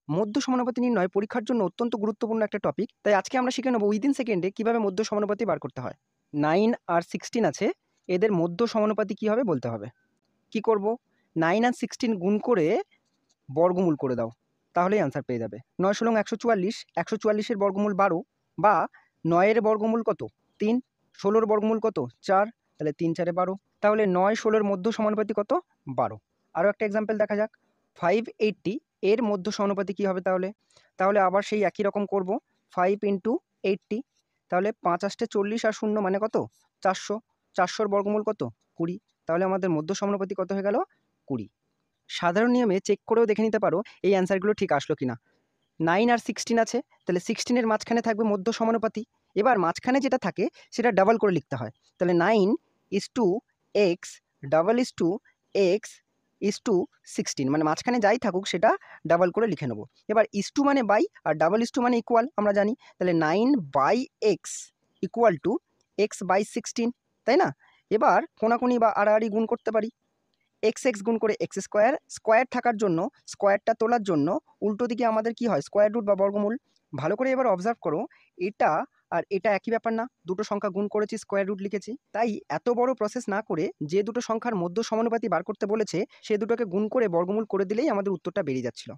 মধ্য সমানুপাতি নির্ণয় পরীক্ষার জন্য অত্যন্ত গুরুত্বপূর্ণ একটা টপিক। তাই আজকে আমরা শিখে নেব উইদিন সেকেন্ডে কিভাবে মধ্য সমানুপাতি বার করতে হয়। 9 আর 16 আছে, এদের মধ্য সমানুপাতি কি হবে বলতে হবে। কি করব? 9 আর 16 গুণ করে বর্গমূল করে দাও, তাহলেই আনসার পেয়ে যাবে। 9 ষোলং 144, 144-এর বর্গমূল 12, বা 9-এর বর্গমূল কত? 3, 16-র বর্গমূল কত? 4, তাহলে 3 4 12। তাহলে 9 16-র মধ্য সমানুপাতি কত? 12। আরও একটা এক্সাম্পল দেখা যাক। 580 এর মধ্য সমানুপাতি কী হবে তাহলে? তাহলে আবার সেই একই রকম করব, 5 × 80, তাহলে 5 8 40 আর 0 মানে কত? 400। 400-র বর্গমূল কত? 20। তাহলে আমাদের মধ্য সমানুপাতি কত হয়ে গেল? 20। সাধারণ নিয়মে চেক করেও দেখে নিতে পারো এই অ্যান্সারগুলো ঠিক আসলো কিনা। 9 আর 16 আছে, তাহলে 16-এর মাঝখানে থাকবে মধ্য সমানুপাতি। এবার মাঝখানে যেটা থাকে সেটা ডাবল করে লিখতে হয়। তাহলে 9 x ডাবল x 16, মানে মাঝখানে যাই থাকুক সেটা ডাবল করে লিখে নেবো। এবার ইস টু মানে বাই আর ডাবল ইস টু মানে ইকুয়াল আমরা জানি। তাহলে 9/x ইকুয়াল টু x/16, তাই না? এবার কোনাকুনি বা আড়াআড়ি গুণ করতে পারি। x গুণ করে x স্কোয়ার, স্কোয়ার থাকার জন্য, স্কোয়ারটা তোলার জন্য উল্টো দিকে আমাদের কি হয়? স্কোয়ার রুট বা বর্গমূল। ভালো করে এবার অবজার্ভ করো, এটা আর এটা একই ব্যাপার না? দুটো সংখ্যা গুণ করেছি, স্কোয়ার রুট লিখেছি। তাই এত বড় প্রসেস না করে যে দুটো সংখ্যার মধ্য সমানুপাতি বার করতে বলেছে সে দুটোকে গুণ করে বর্গমূল করে দিলেই আমাদের উত্তরটা বেরিয়ে যাচ্ছিল।